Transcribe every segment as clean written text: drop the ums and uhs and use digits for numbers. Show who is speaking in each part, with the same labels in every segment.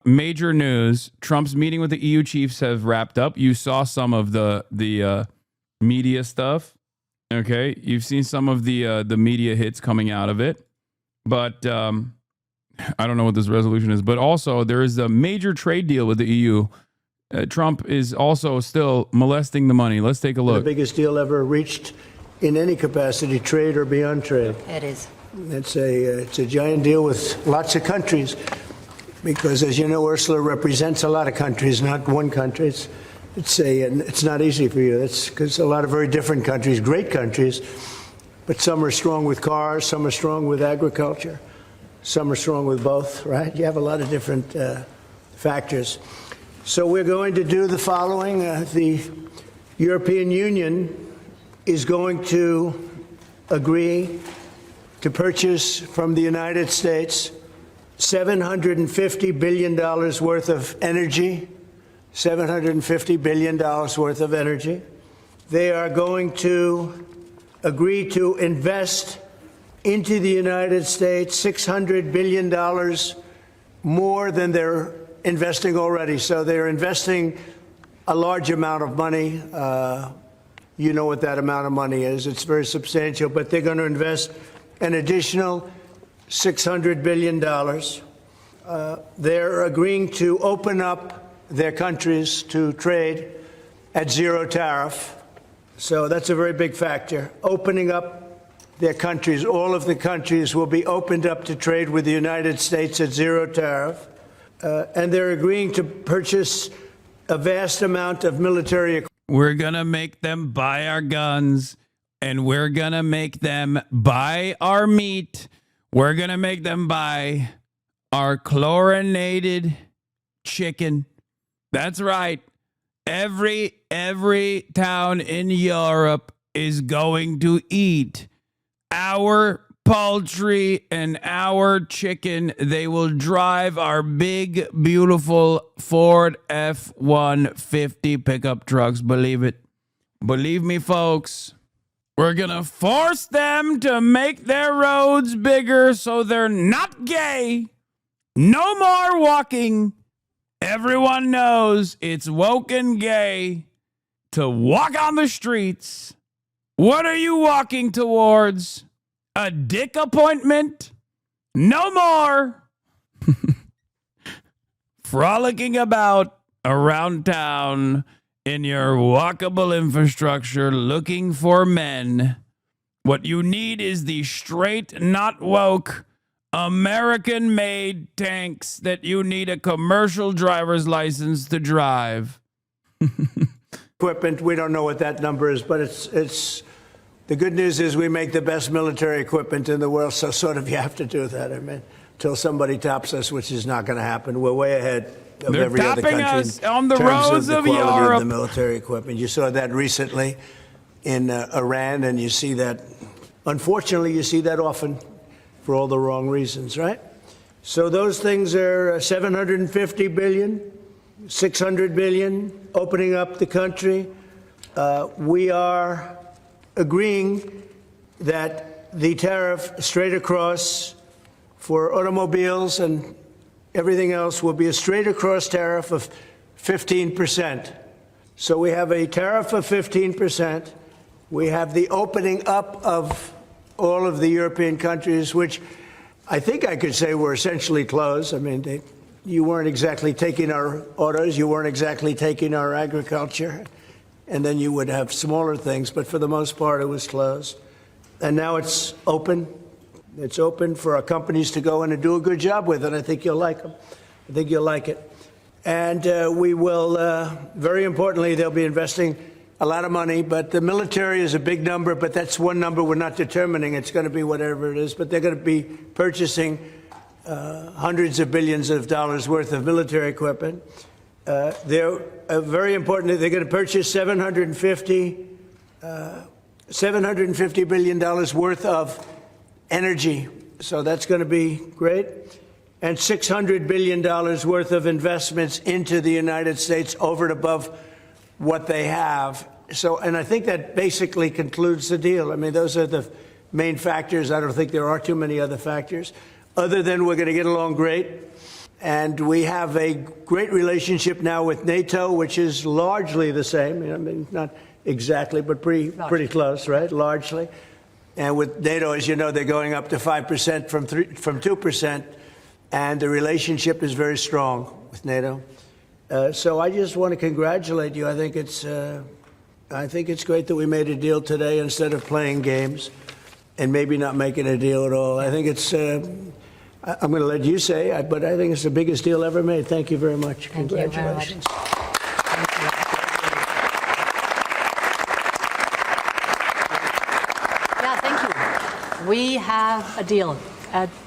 Speaker 1: Major news. Trump's meeting with the EU chiefs have wrapped up. You saw some of the media stuff. Okay. You've seen some of the media hits coming out of it. But I don't know what this resolution is. But also, there is a major trade deal with the EU. Trump is also still molesting the money. Let's take a look.
Speaker 2: The biggest deal ever reached in any capacity, trade or beyond trade.
Speaker 3: It is.
Speaker 2: It's a giant deal with lots of countries, because, as you know, Ursula represents a lot of countries, not one country. It's not easy for you. That's because a lot of very different countries, great countries, but some are strong with cars, some are strong with agriculture, some are strong with both, right? You have a lot of different factors. So we're going to do the following. The European Union is going to agree to purchase from the United States $750 billion worth of energy, $750 billion worth of energy. They are going to agree to invest into the United States $600 billion more than they're investing already. So they're investing a large amount of money. You know what that amount of money is. It's very substantial, but they're going to invest an additional $600 billion. They're agreeing to open up their countries to trade at zero tariff. So that's a very big factor. Opening up their countries, all of the countries will be opened up to trade with the United States at zero tariff. And they're agreeing to purchase a vast amount of military equipment.
Speaker 1: We're going to make them buy our guns, and we're going to make them buy our meat. We're going to make them buy our chlorinated chicken. That's right. Every town in Europe is going to eat our poultry and our chicken. They will drive our big, beautiful Ford F-150 pickup trucks. Believe it. Believe me, folks. We're going to force them to make their roads bigger so they're not gay. No more walking. Everyone knows it's woke and gay to walk on the streets. What are you walking towards? A dick appointment? No more. Frolicking about around town in your walkable infrastructure looking for men. What you need is the straight, not woke, American-made tanks that you need a commercial driver's license to drive.
Speaker 2: Equipment, we don't know what that number is, but it's the good news is we make the best military equipment in the world, so sort of you have to do that. I mean, until somebody tops us, which is not going to happen. We're way ahead of
Speaker 1: They're
Speaker 2: every other country
Speaker 1: us on the
Speaker 2: in terms
Speaker 1: roads
Speaker 2: of the quality
Speaker 1: Europe.
Speaker 2: of the military equipment. You saw that recently in Iran, and you see that, unfortunately, you see that often for all the wrong reasons, right? So those things are $750 billion, $600 billion, opening up the country. We are agreeing that the tariff straight across for automobiles and everything else will be a straight across tariff of 15%. So we have a tariff of 15%. We have the opening up of all of the European countries, which I think I could say were essentially closed. I mean, you weren't exactly taking our autos, you weren't exactly taking our agriculture, and then you would have smaller things, but for the most part, it was closed. And now it's open. It's open for our companies to go in and do a good job with, and I think you'll like them. I think you'll like it. And we will, very importantly, they'll be investing a lot of money, but the military is a big number, but that's one number we're not determining. It's going to be whatever it is, but they're going to be purchasing hundreds of billions of dollars worth of military equipment. They're very important. They're going to purchase $750 billion worth of energy. So that's going to be great. And $600 billion worth of investments into the United States over and above what they have. So, and I think that basically concludes the deal. I mean, those are the main factors. I don't think there are too many other factors, other than we're going to get along great. And we have a great relationship now with NATO, which is largely the same. I mean, not exactly, but pretty close, right? Largely. And with NATO, as you know, they're going up to 5% from 2%, and the relationship is very strong with NATO. So I just want to congratulate you. I think it's great that we made a deal today instead of playing games and maybe not making a deal at all. I think it's. I'm going to let you say, but I think it's the biggest deal ever made. Thank you very much. Congratulations.
Speaker 3: Yeah, thank you. We have a deal.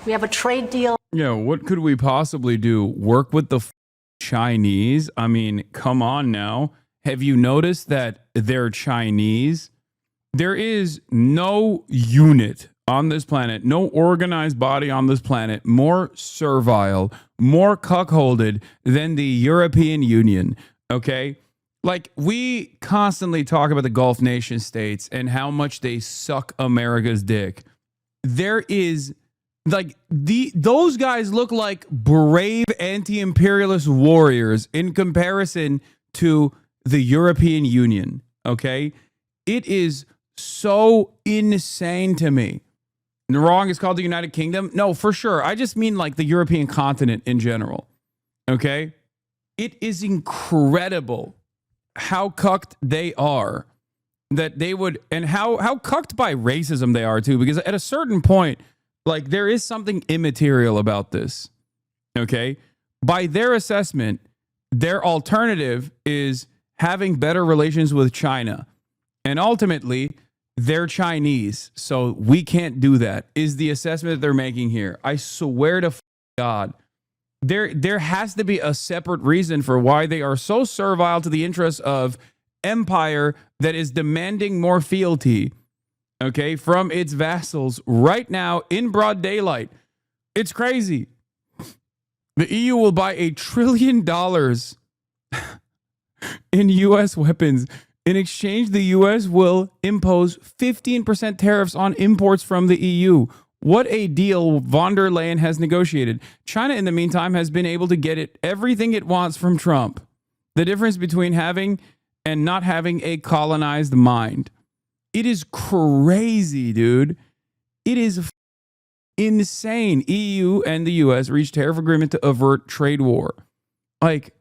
Speaker 3: We have a trade deal.
Speaker 1: Yeah, what could we possibly do? Work with the Chinese? I mean, come on now. Have you noticed that they're Chinese? There is no unit on this planet, no organized body on this planet more servile, more cuckolded than the European Union, okay? Like, we constantly talk about the Gulf nation states and how much they suck America's dick. There is, like, those guys look like brave anti-imperialist warriors in comparison to the European Union, okay? It is so insane to me. Wrong is called the United Kingdom? No, for sure. I just mean like the European continent in general. Okay? It is incredible how cucked they are, that they would, and how cucked by racism they are too, because at a certain point, like, there is something immaterial about this. Okay? By their assessment, their alternative is having better relations with China. And ultimately, they're Chinese, so we can't do that, is the assessment that they're making here. I swear to God, there has to be a separate reason for why they are so servile to the interests of empire that is demanding more fealty, okay, from its vassals right now in broad daylight. It's crazy. The EU will buy $1 trillion in U.S. weapons. In exchange, the U.S. will impose 15% tariffs on imports from the EU. What a deal von der Leyen has negotiated. China, in the meantime, has been able to get everything it wants from Trump. The difference between having and not having a colonized mind. It is crazy, dude. It is insane. EU and the U.S. reached tariff agreement to avert trade war. Like,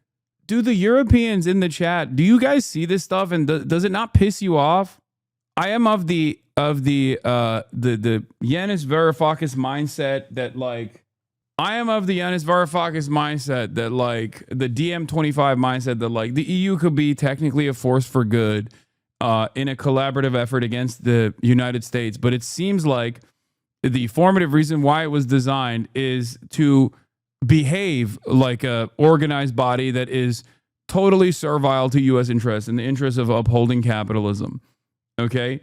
Speaker 1: do the Europeans in the chat, do you guys see this stuff, and does it not piss you off? I am of the Yanis Varoufakis mindset that, like, the DM25 mindset that, like, the EU could be technically a force for good in a collaborative effort against the United States, but it seems like the formative reason why it was designed is to behave like a organized body that is totally servile to U.S. interests in the interest of upholding capitalism. Okay?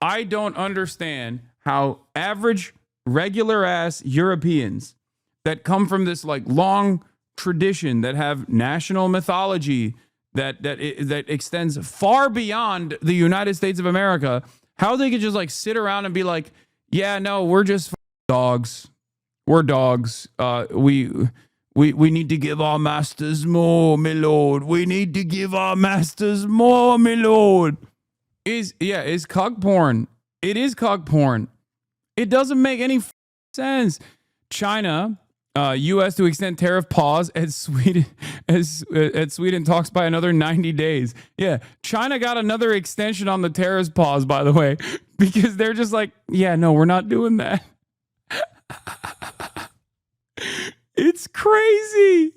Speaker 1: I don't understand how average, regular-ass Europeans that come from this, like, long tradition, that have national mythology that extends far beyond the United States of America, how they could just, like, sit around and be like, yeah, no, we're just dogs. We're dogs. We need to give our masters more, my lord. We need to give our masters more, my lord. Is cuck porn. It is cuck porn. It doesn't make any sense. China, U.S. to extend tariff pause as Sweden talks by another 90 days. Yeah, China got another extension on the tariff pause, by the way, because they're just like, yeah, no, we're not doing that. It's crazy.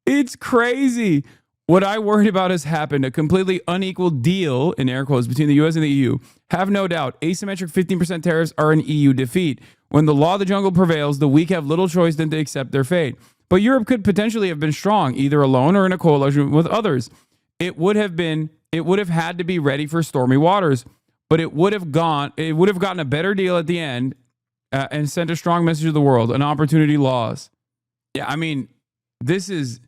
Speaker 1: It's crazy. What I worried about has happened. A completely unequal deal, in air quotes, between the U.S. and the EU. Have no doubt, asymmetric 15% tariffs are an EU defeat. When the law of the jungle prevails, the weak have little choice than to accept their fate. But Europe could potentially have been strong, either alone or in a coalition with others. It would have had to be ready for stormy waters. But it would have gotten a better deal at the end and sent a strong message to the world, an opportunity lost. Yeah, I mean, this is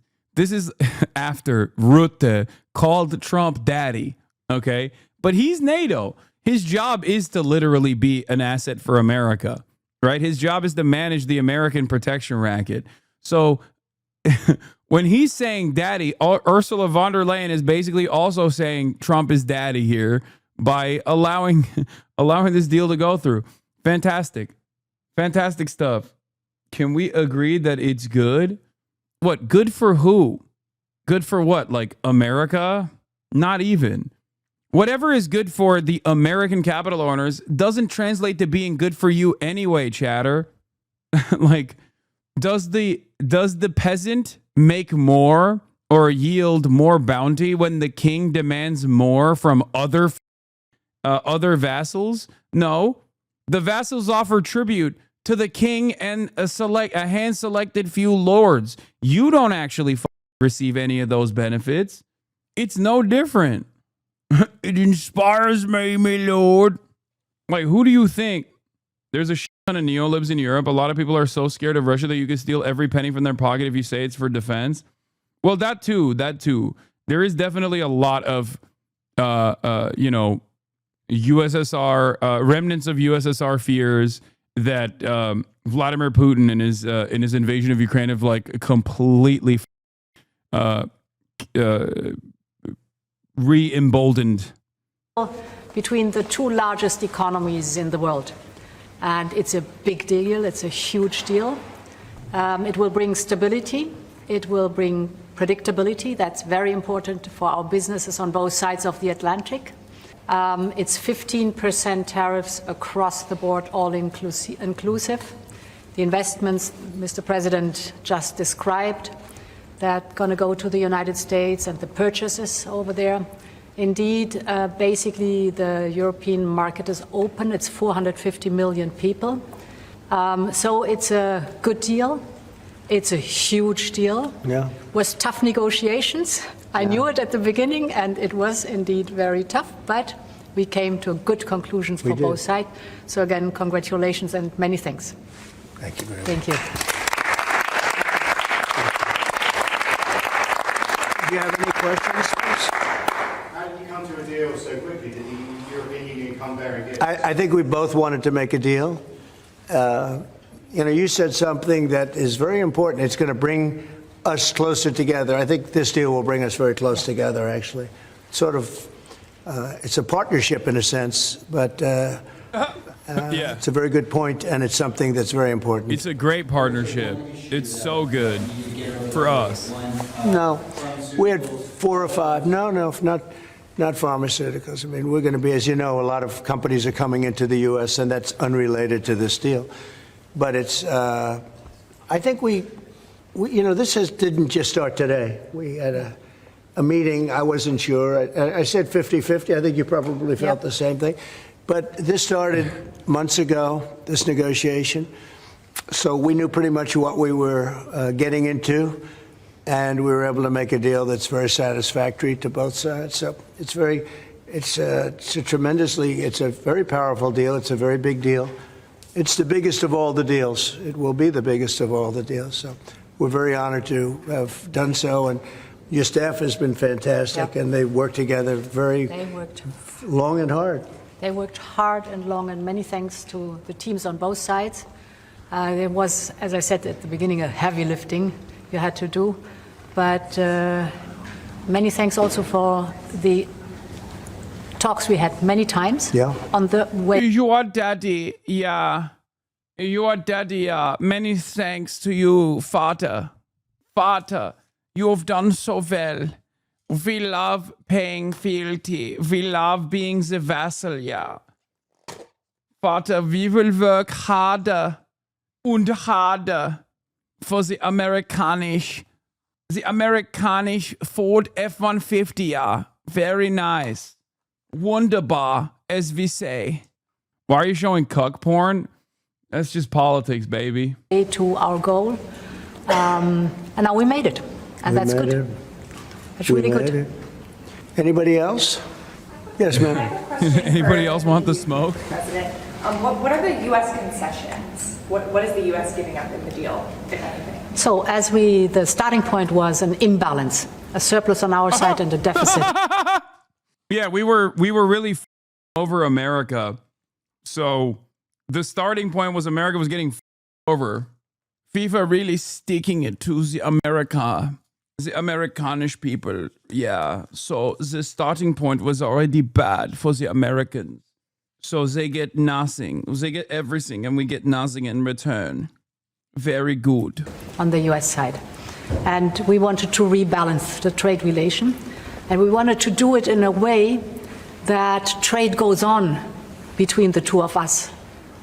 Speaker 1: after Rutte called Trump daddy, okay? But he's NATO. His job is to literally be an asset for America, right? His job is to manage the American protection racket. So when he's saying daddy, Ursula von der Leyen is basically also saying Trump is daddy here by allowing this deal to go through. Fantastic stuff. Can we agree that it's good? What, good for who? Good for what? Like America? Not even. Whatever is good for the American capital owners doesn't translate to being good for you anyway, chatter. Like, does the peasant make more or yield more bounty when the king demands more from other vassals? No. The vassals offer tribute to the king and a hand-selected few lords. You don't actually receive any of those benefits. It's no different. It inspires me, my lord. Like, who do you think? There's a ton of neolibs in Europe. A lot of people are so scared of Russia that you can steal every penny from their pocket if you say it's for defense. Well, that too. There is definitely a lot of, USSR, remnants of USSR fears that Vladimir Putin and his invasion of Ukraine have like completely re-emboldened.
Speaker 3: Between the two largest economies in the world. And it's a big deal. It's a huge deal. It will bring stability. It will bring predictability. That's very important for our businesses on both sides of the Atlantic. It's 15% tariffs across the board, all inclusive. The investments Mr. President just described that going to go to the United States and the purchases over there. Indeed, basically the European market is open. It's 450 million people. So it's a good deal. It's a huge deal. Yeah. Was tough negotiations. I knew it at the beginning, and it was indeed very tough, but we came to good conclusions for both sides. So again, congratulations and many thanks.
Speaker 2: Thank you very much.
Speaker 3: Thank you.
Speaker 2: Do you have any questions, please?
Speaker 4: How did you come to a deal so quickly? Did the European Union come there and get
Speaker 2: I think we both wanted to make a deal. You said something that is very important. It's going to bring us closer together. I think this deal will bring us very close together, actually. Sort of, it's a partnership in a sense, but it's a very good point, and it's something that's very important.
Speaker 1: It's a great partnership. It's so good for us.
Speaker 2: No, we had 4 or 5. No, not pharmaceuticals. I mean, we're going to be, as you know, a lot of companies are coming into the U.S., and that's unrelated to this deal. But it's, I think this didn't just start today. We had a meeting. I wasn't sure. I said 50-50. I think you probably felt the same thing. But this started months ago, this negotiation. So we knew pretty much what we were getting into, and we were able to make a deal that's very satisfactory to both sides. So it's a very powerful deal. It's a very big deal. It's the biggest of all the deals. It will be the biggest of all the deals. So we're very honored to have done so. And your staff has been fantastic, and they worked together long and hard.
Speaker 3: They worked hard and long, and many thanks to the teams on both sides. There was, as I said at the beginning, a heavy lifting you had to do. But many thanks also for the talks we had many times on the way.
Speaker 1: Your daddy, Your daddy, Many thanks to you, Vater. Vater, you have done so well. We love paying fealty. We love being the vassal, Vater, we will work harder and harder for the Americanisch Ford F-150, Very nice. Wunderbar, as we say. Why are you showing cuck porn? That's just politics, baby.
Speaker 3: To our goal. And now we made it. And that's good. That's really good.
Speaker 2: Anybody else? Yes, ma'am.
Speaker 1: Anybody else want the smoke?
Speaker 5: President, what are the U.S. concessions? What is the U.S. giving up in the deal, if anything?
Speaker 3: So the starting point was an imbalance, a surplus on our side and a deficit.
Speaker 1: Yeah, we were really over America. So the starting point was America was getting over FIFA really sticking it to the Americanish people. Yeah. So the starting point was already bad for the Americans. So they get nothing. They get everything, and we get nothing in return. Very good.
Speaker 3: On the US side. And we wanted to rebalance the trade relation. And we wanted to do it in a way that trade goes on between the two of us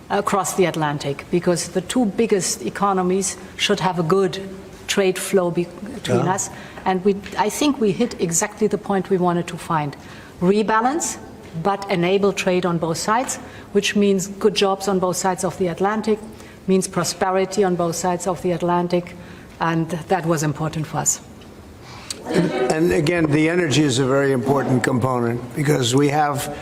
Speaker 3: across the Atlantic, because the two biggest economies should have a good trade flow between us. And I think we hit exactly the point we wanted to find. Rebalance, but enable trade on both sides, which means good jobs on both sides of the Atlantic, means prosperity on both sides of the Atlantic, and that was important for us.
Speaker 2: And again, the energy is a very important component because we have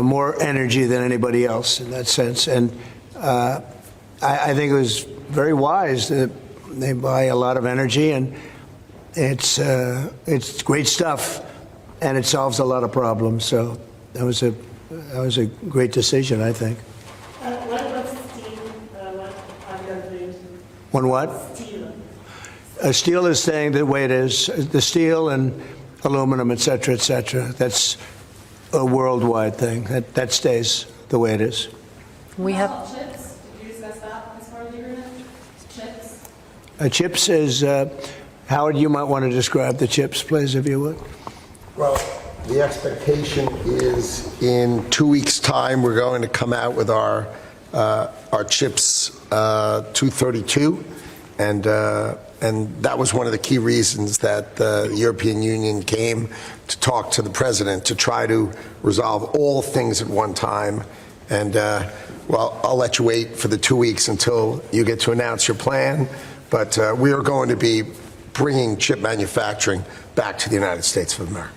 Speaker 2: more energy than anybody else in that sense. And I think it was very wise that they buy a lot of energy, and it's great stuff, and it solves a lot of problems. So that was a great decision, I think.
Speaker 6: What about steel? What are you doing?
Speaker 2: One what?
Speaker 6: Steel.
Speaker 2: Steel is staying the way it is. The steel and aluminum, et cetera, that's a worldwide thing. That stays the way it is.
Speaker 3: We have
Speaker 5: Chips, did you discuss that as part of the agreement? Chips?
Speaker 2: Chips is, Howard, you might want to describe the chips, please, if you would.
Speaker 7: Well, the expectation is in 2 weeks' time, we're going to come out with our chips 232, and that was one of the key reasons that the European Union came to talk to the president to try to resolve all things at one time. And well, I'll let you wait for the 2 weeks until you get to announce your plan. But we are going to be bringing chip manufacturing back to the United States of America.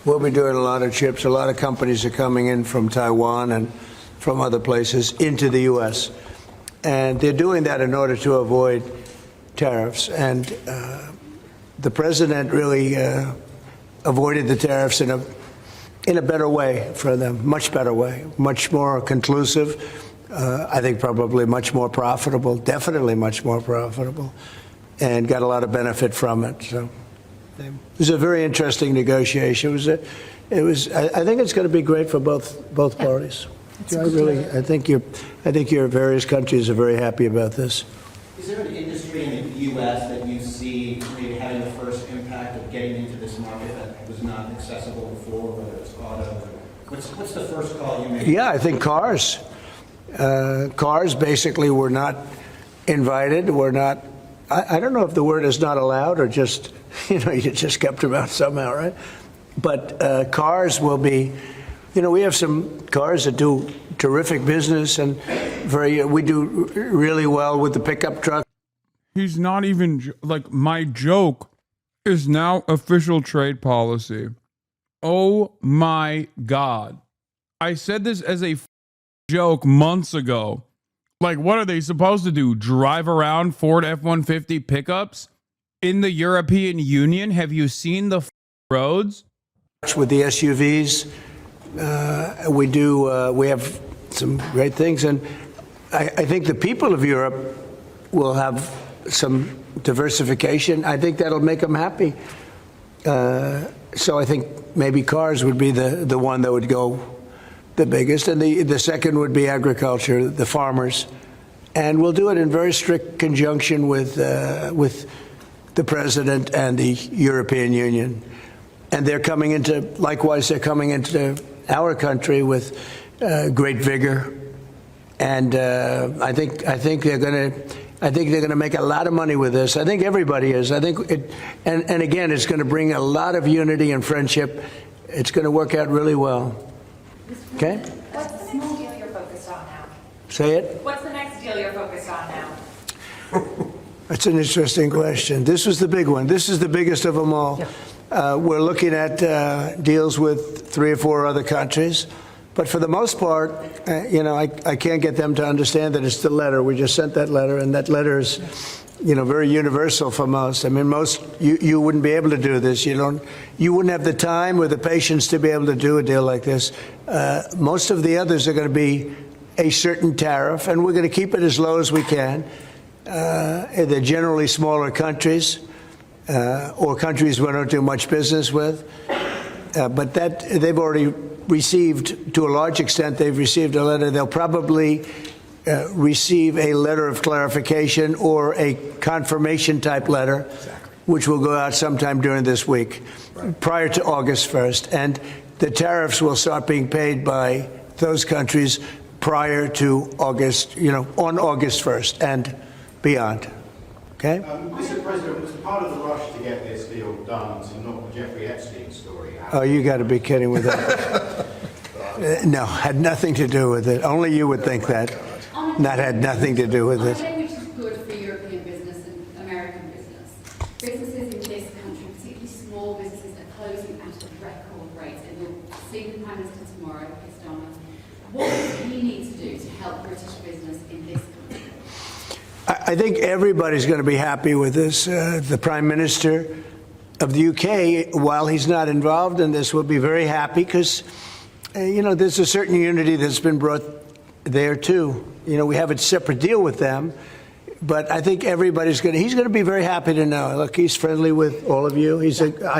Speaker 2: We'll be doing a lot of chips. A lot of companies are coming in from Taiwan and from other places into the U.S. And they're doing that in order to avoid tariffs. And the president really avoided the tariffs in a better way for them, much better way, much more conclusive. I think probably much more profitable, definitely much more profitable, and got a lot of benefit from it. So it was a very interesting negotiation. It was. I think it's going to be great for both parties. I think your various countries are very happy about this.
Speaker 8: Is there an industry in the U.S. that you see maybe having the first impact of getting into this market that was not accessible before, whether it's auto? What's the first call you make?
Speaker 2: Yeah, I think cars. Cars basically were not invited. Were not. I don't know if the word is not allowed or just you just kept them out somehow, right? But cars will be. We have some cars that do terrific business, and we do really well with the pickup truck.
Speaker 1: He's not even like, my joke is now official trade policy. Oh my God. I said this as a joke months ago. Like, what are they supposed to do? Drive around Ford F-150 pickups in the European Union? Have you seen the roads?
Speaker 2: With the SUVs, we have some great things, and I think the people of Europe will have some diversification. I think that'll make them happy. So I think maybe cars would be the one that would go the biggest, and the second would be agriculture, the farmers, and we'll do it in very strict conjunction with the president and the European Union, and they're coming into our country with great vigor, and I think they're going to make a lot of money with this. I think everybody is. I think and again, it's going to bring a lot of unity and friendship. It's going to work out really well. Okay?
Speaker 5: What's the next deal you're focused on now?
Speaker 2: Say it.
Speaker 5: What's the next deal you're focused on now?
Speaker 2: That's an interesting question. This was the big one. This is the biggest of them all. Yeah. We're looking at deals with 3 or 4 other countries. But for the most part, I can't get them to understand that it's the letter. We just sent that letter, and that letter is, very universal for most. I mean, you wouldn't be able to do this. You wouldn't have the time or the patience to be able to do a deal like this. Most of the others are going to be a certain tariff, and we're going to keep it as low as we can. They're generally smaller countries or countries we don't do much business with. But that they've already received, to a large extent, they've received a letter. They'll probably receive a letter of clarification or a confirmation type letter, which will go out sometime during this week, prior to August 1st. And the tariffs will start being paid by those countries prior to August, on August 1st and beyond. Okay?
Speaker 4: Mr. President, was part of the rush to get this deal done to knock the Jeffrey Epstein story out?
Speaker 2: Oh, you got to be kidding with that. No, had nothing to do with it. Only you would think that. That had nothing to do with it.
Speaker 9: I think which is good for European business and American business. Businesses in this country, particularly small businesses, are closing at a record rate. And you'll see the Prime Minister tomorrow, Keir Starmer. What does he need to do to help British business in this country?
Speaker 2: I think everybody's going to be happy with this. The Prime Minister of the UK, while he's not involved in this, will be very happy because, there's a certain unity that's been brought there too. We have a separate deal with them, but I think he's going to be very happy to know. Look, he's friendly with all of you. I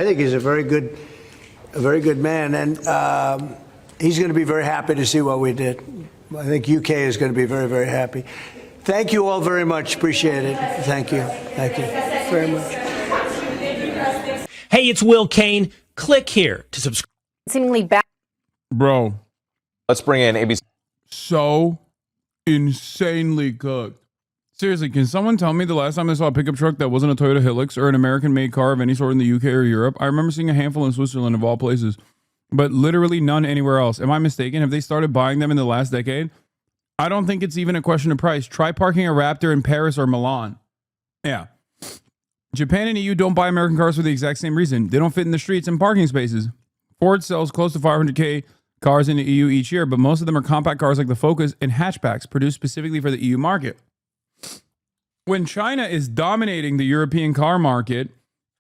Speaker 2: think he's a very good man, and he's going to be very happy to see what we did. I think UK is going to be very, very happy. Thank you all very much. Appreciate it. Thank you. Thank you very much.
Speaker 10: Hey, it's Will Kane. Click here to subscribe.
Speaker 5: Seemingly bad.
Speaker 1: Bro,
Speaker 11: Let's bring in ABC.
Speaker 1: so insanely cooked. Seriously, can someone tell me the last time I saw a pickup truck that wasn't a Toyota Hilux or an American-made car of any sort in the UK or Europe? I remember seeing a handful in Switzerland of all places, but literally none anywhere else. Am I mistaken? Have they started buying them in the last decade? I don't think it's even a question of price. Try parking a Raptor in Paris or Milan. Yeah. Japan and EU don't buy American cars for the exact same reason. They don't fit in the streets and parking spaces. Ford sells close to 500K cars in the EU each year, but most of them are compact cars like the Focus and hatchbacks produced specifically for the EU market. When China is dominating the European car market,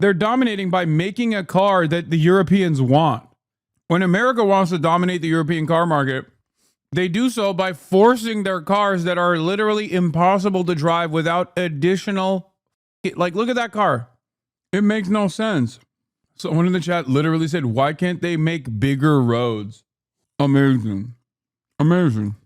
Speaker 1: they're dominating by making a car that the Europeans want. When America wants to dominate the European car market, they do so by forcing their cars that are literally impossible to drive without additional... Like, look at that car. It makes no sense. Someone in the chat literally said, why can't they make bigger roads? Amazing. Amazing.